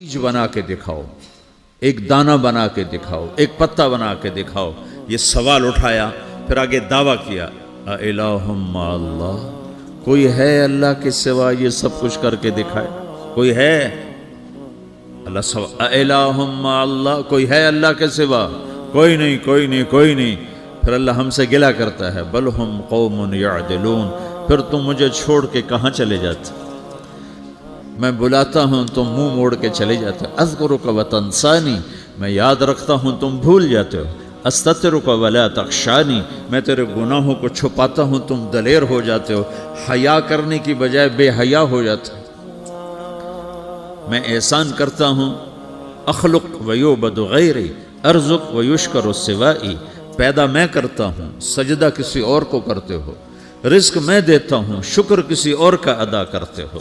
बीज बना के दिखाओ, एक दाना बना के दिखाओ, एक पत्ता बना के दिखाओ। ये सवाल उठाया, फिर आगे दावा किया, इलाहुम्मा अल्लाह, कोई है अल्लाह के सिवा ये सब कुछ करके दिखाए? कोई है? अल्लाह सवा इलाहुम्मा अल्लाह, कोई है अल्लाह के सिवा? कोई नहीं, कोई नहीं, कोई नहीं। फिर अल्लाह हमसे गिला करता है, बल हुम कौमुन यअदिलून, फिर तुम मुझे छोड़ के कहाँ चले जाते? मैं बुलाता हूँ तुम मुंह मोड़ के चले जाते हो। अज़्कुरुका व तंसानी, मैं याद रखता हूँ तुम भूल जाते हो। अस्ततिरुका वला तख्शानी, मैं तेरे गुनाहों को छुपाता हूँ तुम दलेर हो जाते हो। हया करने की बजाय बेहया हो जाते हो। मैं एहसान करता हूँ, अखलुक व युबदु गैरी अर्ज़ुक व युशकरु सिवाई, पैदा मैं करता हूँ, सजदा किसी और को करते हो। रिज़्क मैं देता हूँ, शुक्र किसी और का अदा करते हो।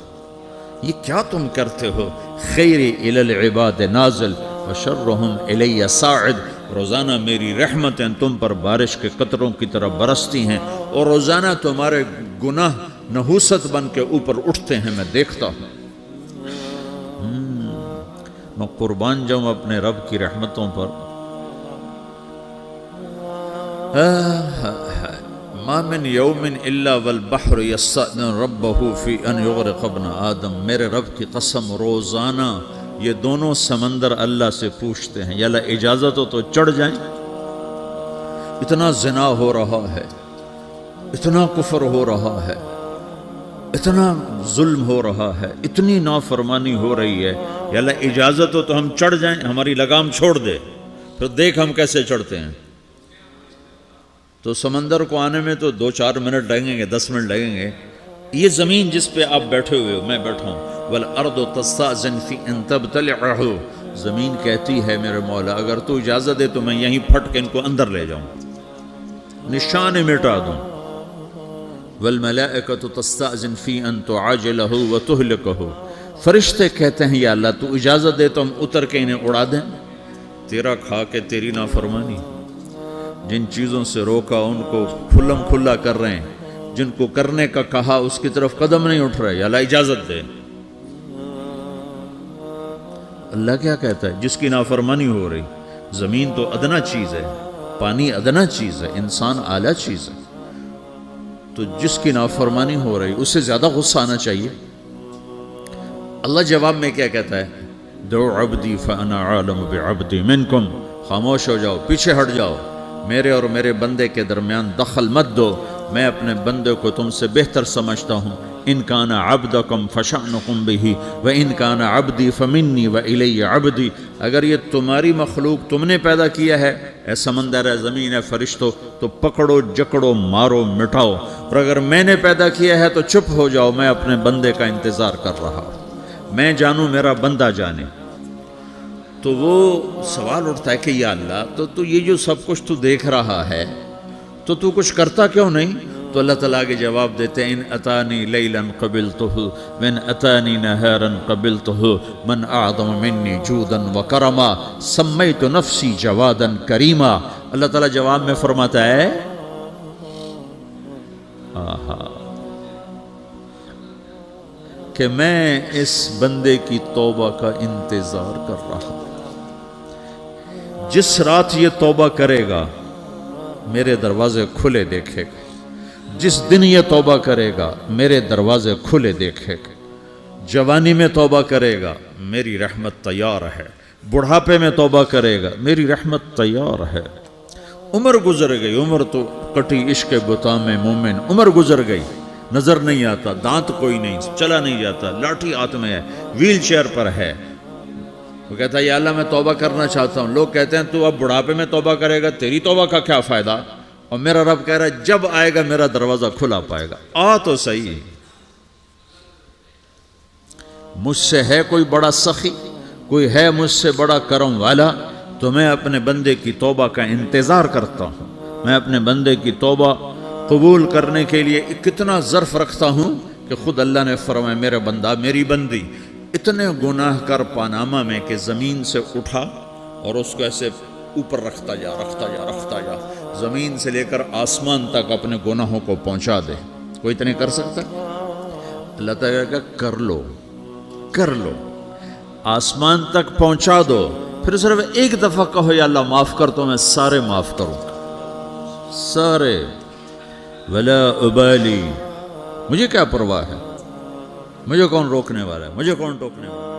ये क्या तुम करते हो? खैरी इलल इबाद नाज़िल व शर्रुहुम इलैया साइद, रोज़ाना मेरी रहमतें तुम पर बारिश के कतरों की तरह बरसती हैं और रोज़ाना तुम्हारे गुनाह नहूसत बन के ऊपर उठते हैं, मैं देखता हूँ। मैं कुर्बान जाऊँ अपने रब की रहमतों पर। मा मिन यौमिन इल्ला वल बहरु यस्तअज़िनु रब्बहु फी अन युग़रिक़ इब्न आदम, मेरे रब की कसम, रोज़ाना ये दोनों समंदर अल्लाह से पूछते हैं, या अल्लाह इजाज़त हो तो चढ़ जाएं। इतना ज़िना हो रहा है, इतना कुफ्र हो रहा है, इतना जुल्म हो रहा है, इतनी नाफरमानी हो रही है, या अल्लाह इजाज़त हो तो हम चढ़ जाएं, हमारी लगाम छोड़ दे, फिर देख हम कैसे चढ़ते हैं। तो समंदर को आने में तो 2-4 मिनट लगेंगे, 10 मिनट लगेंगे। ये ज़मीन जिस पे आप बैठे हुए हो, मैं बैठा हूँ, वल अर्दु तस्तअज़िन फी अन तब्तलिअहु, ज़मीन कहती है मेरे मौला अगर तू इजाज़त दे तो मैं यहीं फट के इनको अंदर ले जाऊँ, निशान मिटा दूँ। वल मलाइकतु तस्तअज़िन फी अन तुआजिलहु व तुहलिकहु, फरिश्ते कहते हैं या अल्लाह तू इजाज़त दे तो हम उतर के इन्हें उड़ा दें। तेरा खा के तेरी नाफरमानी, जिन चीज़ों से रोका उनको खुल्लम खुल्ला कर रहे हैं, जिनको करने का कहा उसकी तरफ कदम नहीं उठ रहे, अल्लाह इजाज़त दे। अल्लाह क्या कहता है? जिसकी नाफरमानी हो रही, ज़मीन तो अदना चीज़ है, पानी अदना चीज़ है, इंसान आला चीज़ है, तो जिसकी नाफरमानी हो रही उससे ज़्यादा गुस्सा आना चाहिए। अल्लाह जवाब में क्या कहता है? दो अब्दी फ़अना आलम बिअब्दी मिनकुम, खामोश हो जाओ, पीछे हट जाओ, मेरे और मेरे बंदे के दरमियान दखल मत दो, मैं अपने बंदे को तुमसे बेहतर समझता हूँ। इन काना अब्दकुम फशअनुकुम बिही व इन काना अब्दी फमिन्नी व इलैया अब्दी, अगर ये तुम्हारी मखलूक तुमने पैदा किया है, ए समंदर है, ज़मीन है, फरिश्तों, तो पकड़ो, जकड़ो, मारो, मिटाओ, और अगर मैंने पैदा किया है तो चुप हो जाओ, मैं अपने बंदे का इंतज़ार कर रहा हूँ, मैं जानूँ मेरा बंदा जाने। तो वो सवाल उठता है कि या अल्लाह, तो ये जो सब कुछ तू देख रहा है तो तू कुछ करता क्यों नहीं? तो अल्लाह ताला के जवाब देते हैं, इन अतानी लैलन क़बिलतुहु मन अतानी नहारन क़बिलतुहु मन आदम मिन्नी जूदन व करमा सम्मैतु नफ्सी जवादन करीमा। अल्लाह ताला जवाब में फरमाता है, आहा, कि मैं इस बंदे की तौबा का इंतज़ार कर रहा हूँ। जिस रात ये तौबा करेगा मेरे दरवाजे खुले देखेगा, जिस दिन ये तौबा करेगा मेरे दरवाजे खुले देखेगा। जवानी में तौबा करेगा मेरी रहमत तैयार है, बुढ़ापे में तौबा करेगा मेरी रहमत तैयार है। उम्र गुजर गई, उम्र तो कटी इश्क बुता में मोमिन, उम्र गुजर गई, नजर नहीं आता, दांत कोई नहीं, चला नहीं जाता, लाठी हाथ में है, व्हील चेयर पर है। वो कहता है या अल्लाह मैं तौबा करना चाहता हूँ। लोग कहते हैं तू अब बुढ़ापे में तौबा करेगा, तेरी तौबा का क्या फ़ायदा? और मेरा रब कह रहा है जब आएगा मेरा दरवाज़ा खुला पाएगा, आ तो सही। मुझसे है कोई बड़ा सखी, कोई है मुझसे बड़ा करम वाला, तो मैं अपने बंदे की तौबा का इंतज़ार करता हूँ। मैं अपने बंदे की तौबा कबूल करने के लिए कितना ज़र्फ़ रखता हूँ कि ख़ुद अल्लाह ने फरमाया मेरे बंदा, मेरी बंदी इतने गुनाह कर पानामा में कि ज़मीन से उठा और उसको ऐसे ऊपर रखता जा, रखता जा, रखता जा, ज़मीन से लेकर आसमान तक अपने गुनाहों को पहुँचा दे। कोई इतने कर सकता? अल्लाह ताला का कर लो, कर लो। آسمان تک پہنچا دو، پھر صرف ایک دفعہ کہو یا اللہ معاف کر تو میں سارے معاف کروں گا، سارے، ولا ابالی، مجھے کیا پرواہ ہے، مجھے کون روکنے والا ہے، مجھے کون ٹوکنے والا ہے۔